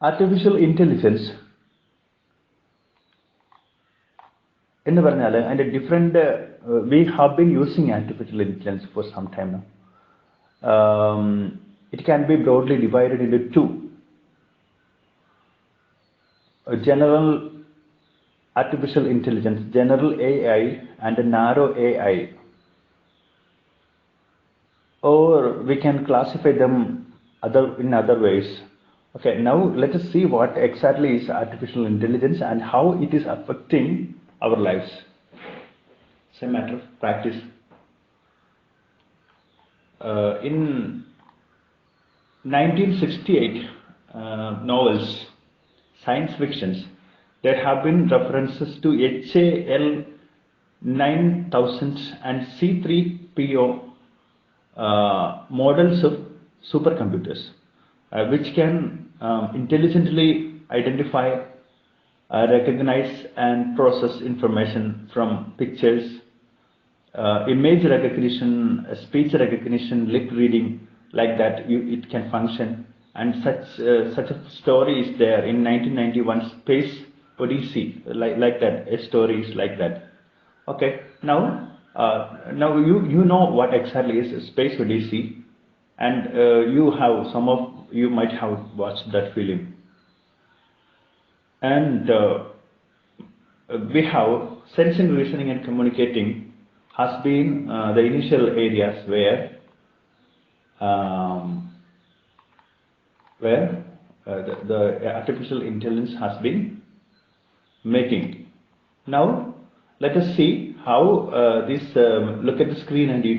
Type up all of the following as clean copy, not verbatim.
Artificial intelligence എന്ന് പറഞ്ഞാൽ അതിൻ്റെ different we have been using artificial intelligence for some time now. It can be broadly divided into two: general artificial intelligence, general AI, and narrow AI, or we can classify them in other ways. Okay, now let us see what exactly is artificial intelligence and how it is affecting our lives. It's a matter of practice. In 1968 novels, science fictions, there have been references to HAL 9000 and C3PO models of supercomputers, which can intelligently identify, recognize and process information from pictures, image recognition, speech recognition, lip reading, like that. It can function, and such a story is there in 1991 Space Odyssey, like that. A story is like that. Okay, now you know what exactly is Space Odyssey, and some of you might have watched that film, and we have sensing, reasoning, and communicating has been the initial areas where the artificial intelligence has been making. Now let us see how this. Look at the screen, and you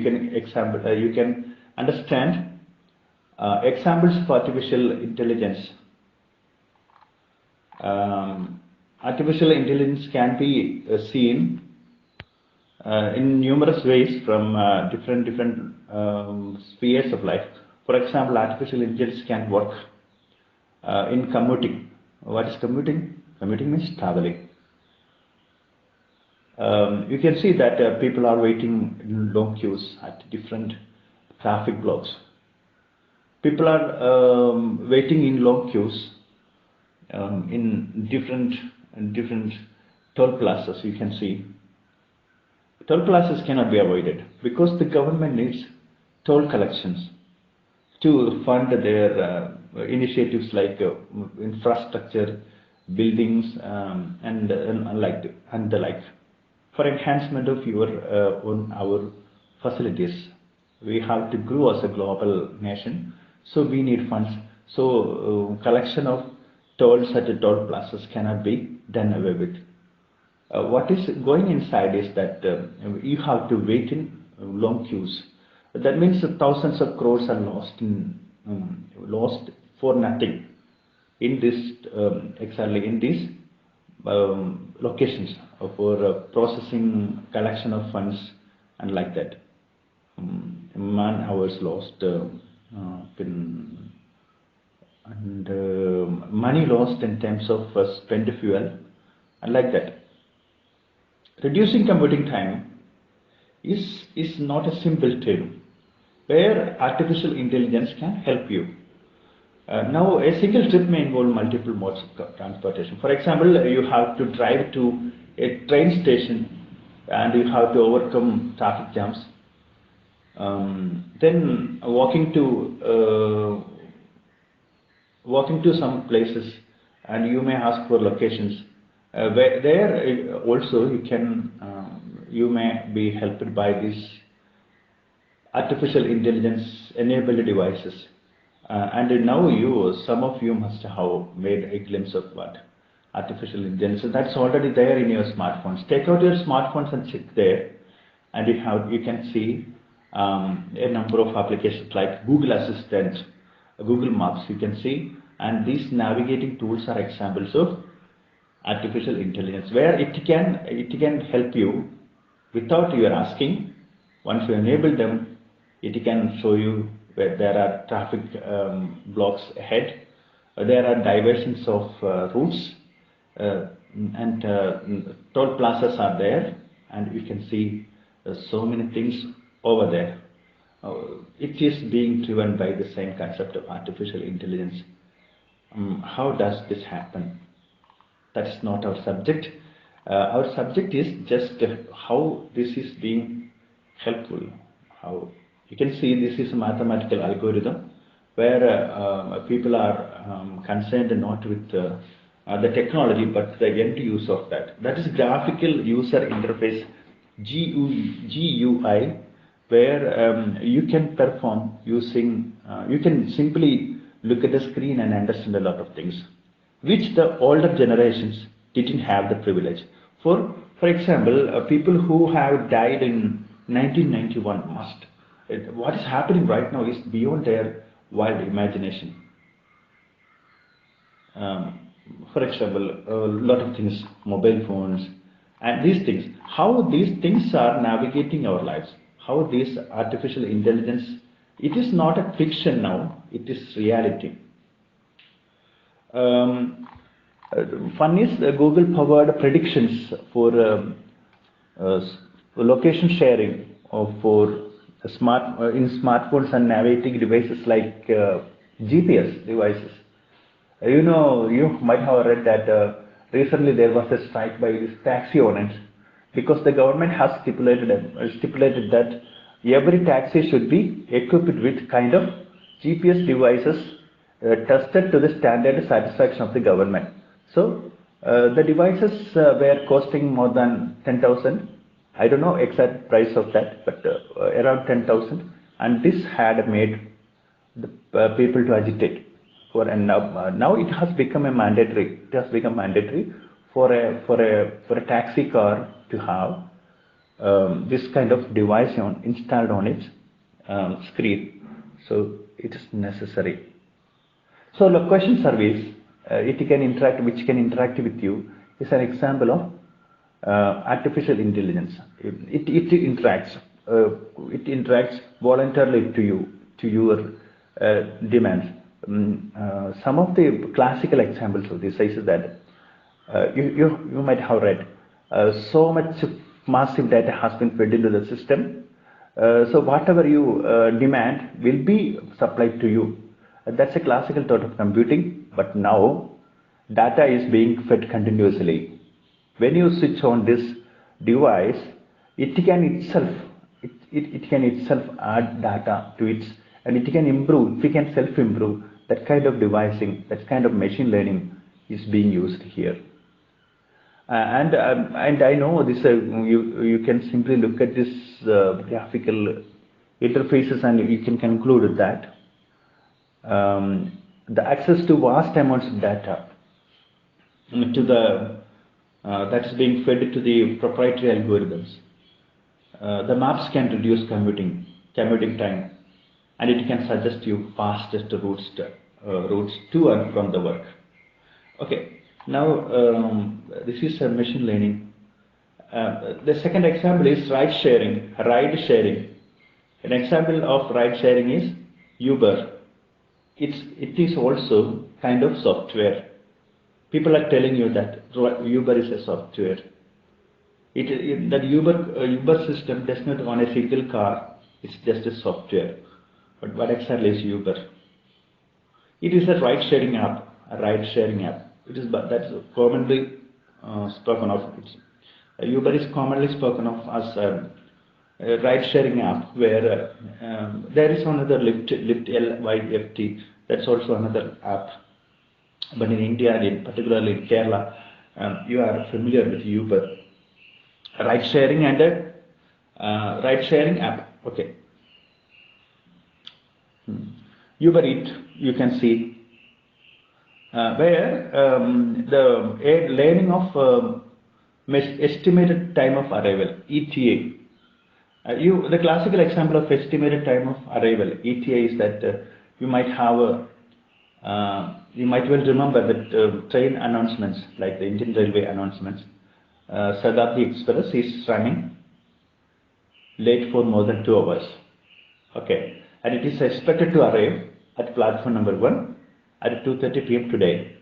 can understand examples of artificial intelligence. Artificial intelligence can be seen in numerous ways from different spheres of life. For example, artificial intelligence can work in commuting. What is commuting? Commuting means traveling. You can see that people are waiting in long queues at different traffic blocks. People are waiting in long queues in different toll plazas. You can see toll plazas cannot be avoided because the government needs toll collections to fund their initiatives like infrastructure, buildings, and the like. For enhancement of our facilities, we have to grow as a global nation, so we need funds. So collection of tolls at the toll plazas cannot be done away with. What is going inside is that you have to wait in long queues. That means that thousands of crores are lost for nothing in this exactly in these locations for processing, collection of funds, and like that. Man hours lost, and money lost in terms of spent fuel, and like that. Reducing commuting time is not a simple term where artificial intelligence can help you. Now, a single trip may involve multiple modes of transportation. For example, you have to drive to a train station and you have to overcome traffic jams. Then walking to some places, and you may ask for locations. There also you may be helped by these artificial intelligence enabled devices. And now some of you must have made a glimpse of what artificial intelligence. That's already there in your smartphones. Take out your smartphones and check there, and you can see a number of applications like Google Assistant, Google Maps. You can see, and these navigating tools are examples of artificial intelligence, where it can help you without your asking. Once you enable them, it can show you where there are traffic blocks ahead, there are diversions of routes, and toll plazas are there, and you can see so many things over there. It is being driven by the same concept of artificial intelligence. how does this happen? That's not our subject. Our subject is just how this is being helpful. How you can see this is a mathematical algorithm where people are concerned not with the technology but the end use of that. That is graphical user interface GUI, where you can perform using, you can simply look at the screen and understand a lot of things, which the older generations didn't have the privilege. For example, people who have died in 1991 must. What is happening right now is beyond their wild imagination. Um, for example, a lot of things, mobile phones, and these things, how these things are navigating our lives, how this artificial intelligence, it is not a fiction now, it is reality. Um, One is Google powered predictions for location sharing for in smartphones and navigating devices like GPS devices. You might have read that recently there was a strike by these taxi owners because the government has stipulated that every taxi should be equipped with kind of GPS devices tested to the standard satisfaction of the government. So the devices were costing more than 10,000. I don't know exact price of that, but around 10,000, and this had made the people to agitate for, and now it has become a mandatory. It has become mandatory for a taxi car to have this kind of device installed on its screen. So it is necessary. So location service, which can interact with you, is an example of artificial intelligence. It interacts voluntarily to your demands. Some of the classical examples of this is that you might have read so much massive data has been fed into the system. So whatever you demand will be supplied to you. That's a classical thought of computing, but now data is being fed continuously. When you switch on this device, it can itself add data to it, and it can improve. It can self-improve. That kind of devising, that kind of machine learning is being used here. And I know this. You can simply look at this graphical interfaces, and you can conclude that the access to vast amounts of data to the that is being fed to the proprietary algorithms. The maps can reduce commuting time, and it can suggest you fastest routes to and from the work. Okay, now this is machine learning. The second example is ride sharing. An example of ride sharing is Uber. It is also kind of software. People are telling you that Uber is a software. That Uber system does not own a single car. It's just a software. But what exactly is Uber? It is a ride-sharing app. That's commonly spoken of. Uber is commonly spoken of as a ride-sharing app, where there is another Lyft LYFT. That's also another app. But in India, and particularly in Kerala, you are familiar with Uber, ride-sharing app. Okay. Uber Eats, you can see where the learning of estimated time of arrival, ETA. The classical example of estimated time of arrival, ETA, is that you might have you might well remember that train announcements, like the Indian Railway announcements. Shatabdi Express is running late for more than 2 hours. Okay, and it is expected to arrive at platform number 1 at 2:30 p.m. today.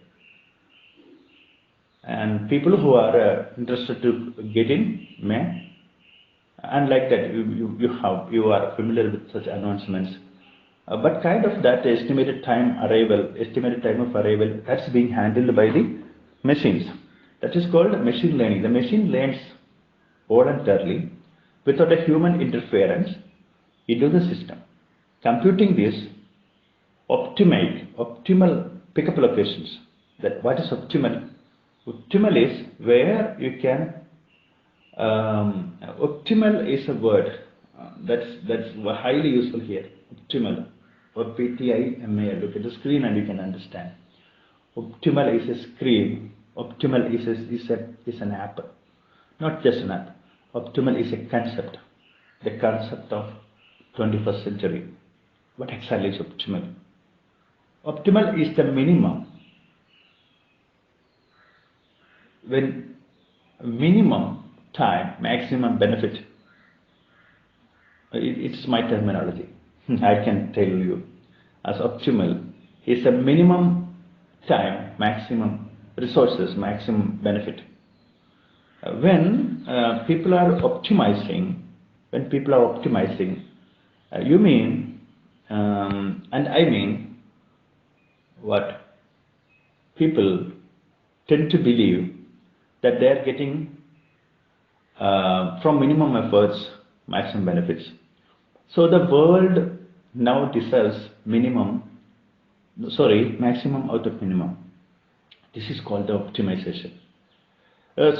And people who are interested to get in may, and like that, you are familiar with such announcements. But kind of that estimated time of arrival, that's being handled by the machines. That is called machine learning. The machine learns voluntarily without a human interference into the system. Computing this optimal pickup locations. That what is optimal? Optimal is where you can. Optimal is a word that's highly useful here. Optimal, or PTIMAL. Look at the screen and you can understand. Optimal is a screen. Optimal is an app, not just an app. Optimal is a concept, the concept of 21st century. What exactly is optimal? Optimal is the minimum. When minimum time, maximum benefit. It's my terminology. I can tell you, as optimal is a minimum time, maximum resources, maximum benefit. When people are optimizing, you mean, and I mean, what people tend to believe that they are getting from minimum efforts, maximum benefits. So the world now deserves maximum out of minimum. This is called the optimization.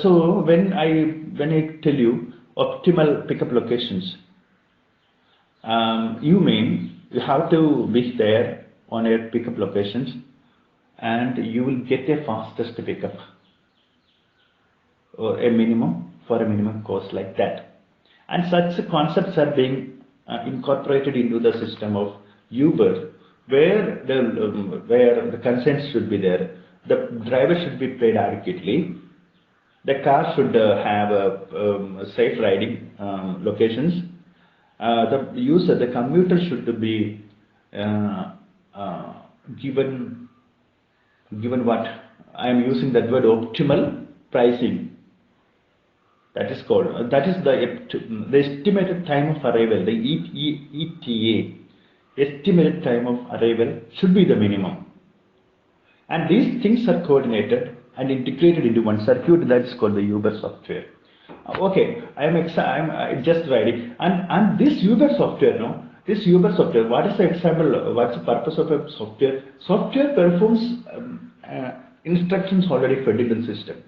So when I tell you optimal pickup locations, you mean you have to be there on your pickup locations, and you will get a fastest pickup or a minimum cost like that. And such concepts are being incorporated into the system of Uber, where the consents should be there. The driver should be paid adequately. The car should have safe riding locations. The commuter should be given what I am using that word, optimal pricing. That is the estimated time of arrival. The ETA, estimated time of arrival, should be the minimum. And these things are coordinated and integrated into one circuit that is called the Uber software. Okay, I'm just writing, and this Uber software, what is the example? What's the purpose of a software? Software performs instructions already fed in the system.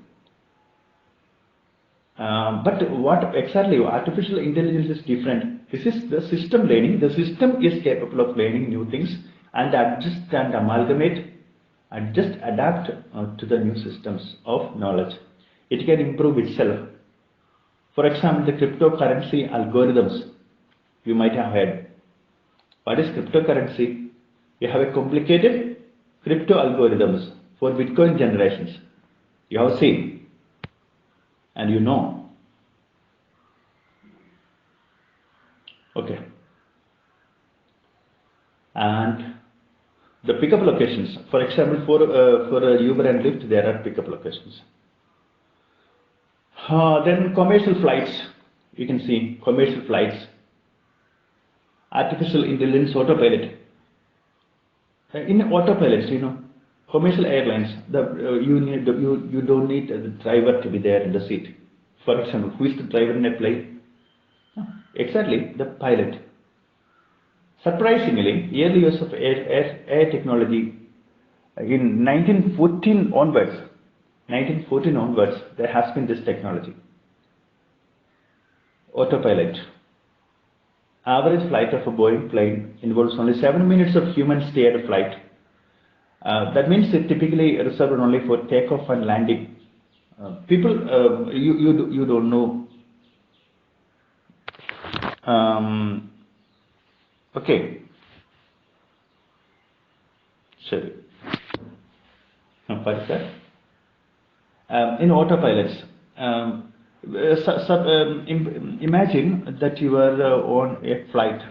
But what exactly artificial intelligence is different. This is the system learning. The system is capable of learning new things and adjust and amalgamate and just adapt to the new systems of knowledge. It can improve itself. For example, the cryptocurrency algorithms you might have heard. What is cryptocurrency? You have a complicated crypto algorithms for Bitcoin generations. You have seen and you know. Okay. And the pickup locations, for example, for Uber and Lyft, there are pickup locations. Then commercial flights, you can see commercial flights, artificial intelligence autopilot. In autopilots, commercial airlines, you don't need the driver to be there in the seat. For example, who is the driver in a plane? Exactly, the pilot. Surprisingly, early years of air technology, in 1914 onwards, there has been this technology. Autopilot. Average flight of a Boeing plane involves only 7 minutes of human steered flight. That means it typically reserved only for takeoff and landing. People, you don't know. Okay. Sorry. In autopilots, imagine that you are on a flight.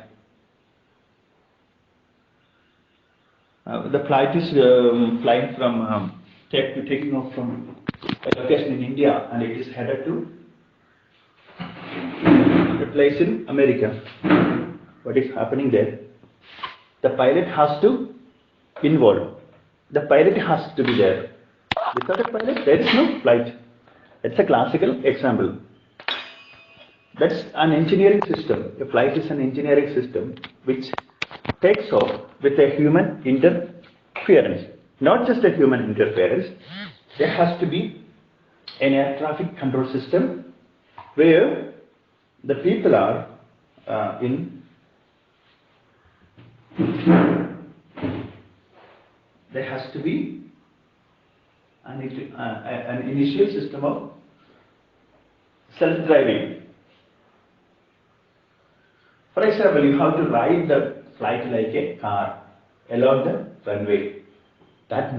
The flight is flying from taking off from a location in India, and it is headed to a place in America. What is happening there? The pilot has to involve. The pilot has to be there. Without a pilot, there is no flight. That's a classical example. That's an engineering system. A flight is an engineering system which takes off with a human interference. Not just a human interference, there has to be an air traffic control system where the people are there has to be an initial system of self-driving. For example, you have to ride the flight like a car along the runway. That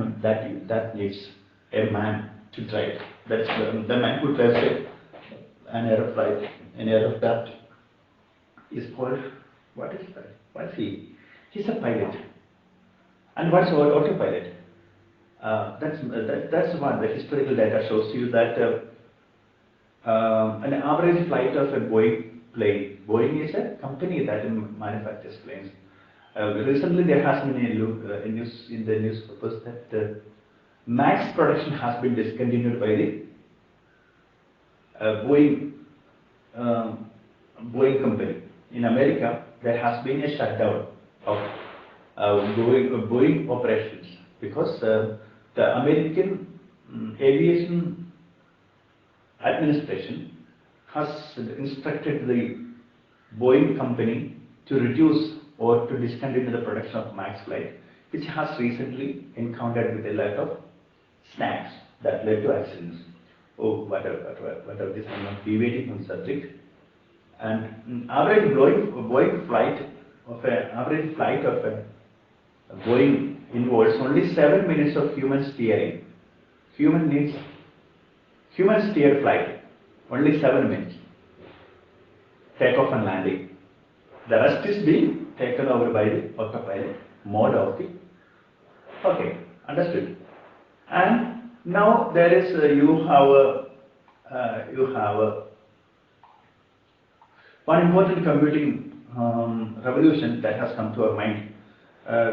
needs a man to drive. That's the man who drives an aeroplane. An aeroplane is called, what is that? What's he? He's a pilot. And what's autopilot? That's one. The historical data shows you that an average flight of a Boeing plane. Boeing is a company that manufactures planes. Recently, there has been a news in the newspapers that Max production has been discontinued by the Boeing company. In America, there has been a shutdown of Boeing operations because the American aviation administration has instructed the Boeing company to reduce or to discontinue the production of Max flight, which has recently encountered with a lot of snags that led to accidents. Oh, whatever this, I'm not deviating from the subject. And average Boeing flight of a Boeing involves only 7 minutes of human steering. Human steered flight, only 7 minutes. Takeoff and landing. The rest is being taken over by the autopilot mode of the. Okay, understood. And now there is you have one important computing revolution that has come to our mind.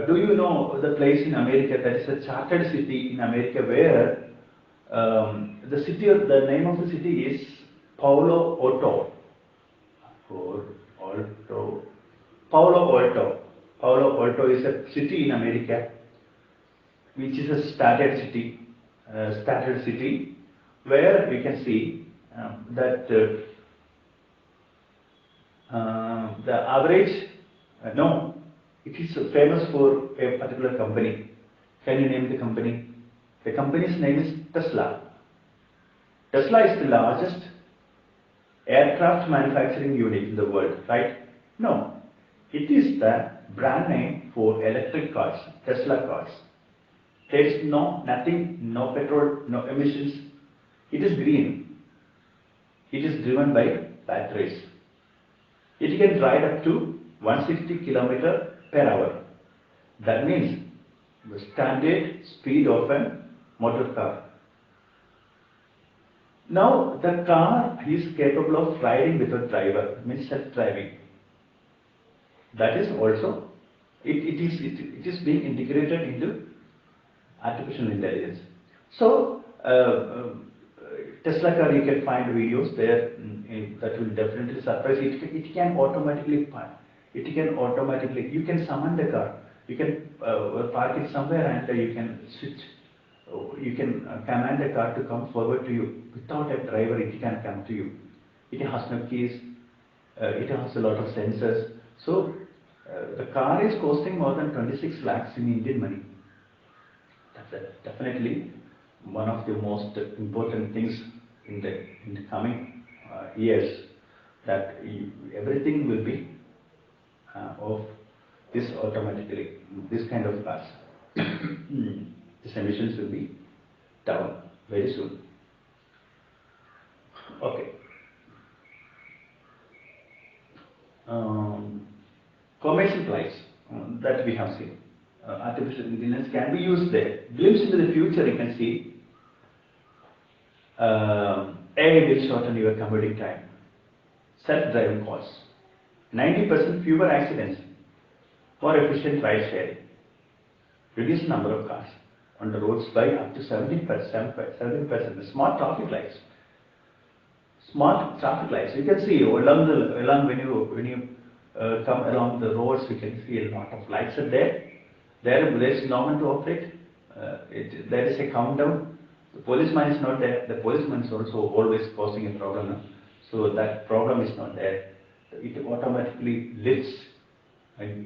Do you know the place in America that is a chartered city in America where the name of the city is Palo Alto. Palo Alto is a city in America which is a started city where we can see that the average, it is famous for a particular company. Can you name the company? The company's name is Tesla. Tesla is the largest aircraft manufacturing unit in the world, right? No, it is the brand name for electric cars, Tesla cars. There is nothing, no petrol, no emissions. It is green. It is driven by batteries. It can ride up to 160 km per hour. That means the standard speed of a motor car. Now the car is capable of riding without driver, means self-driving. That is also, it is being integrated into artificial intelligence. So Tesla car, you can find videos there that will definitely surprise you. It can automatically park. You can summon the car. You can park it somewhere and you can switch. You can command the car to come forward to you. Without a driver, it can come to you. It has no keys. It has a lot of sensors. So the car is costing more than 26 lakhs in Indian money. That's definitely one of the most important things in the coming years, that everything will be of this automatically. This kind of cars. These emissions will be down very soon. Okay. Commercial flights that we have seen. Artificial intelligence can be used there. Glimpse into the future, you can see AI will shorten your commuting time. Self-driving cars. 90% fewer accidents. More efficient ride sharing. Reduce the number of cars on the roads by up to 70%. 70%. Smart traffic lights. Smart traffic lights. You can see along when you come along the roads, you can see a lot of lights are there. There is no one to operate. There is a countdown. The policeman is not there. The policeman is also always causing a problem. So that problem is not there. It automatically lifts and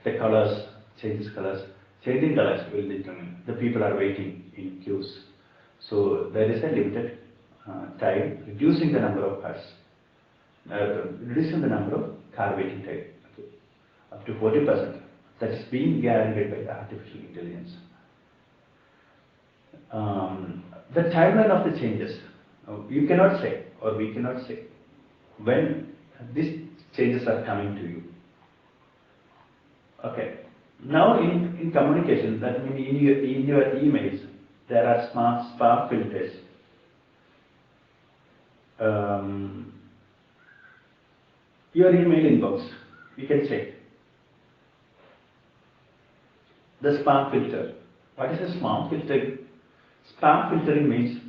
the colors, changes colors. Changing colors will determine. The people are waiting in queues. So there is a limited time, reducing the number of cars, reducing the number of car waiting time up to 40%. That's being guaranteed by the artificial intelligence. The timeline of the changes, you cannot say, or we cannot say, when these changes are coming to you. Okay. Now in communication, that means in your emails, there are smart spam filters. Your email inbox, you can check. The spam filter. What is a spam filter? Spam filtering means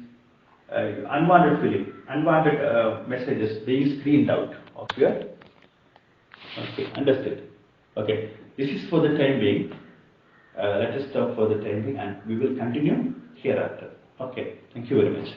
unwanted messages being screened out of your. Okay, understood. Okay, this is for the time being. Let us stop for the time being, and we will continue hereafter. Okay, thank you very much.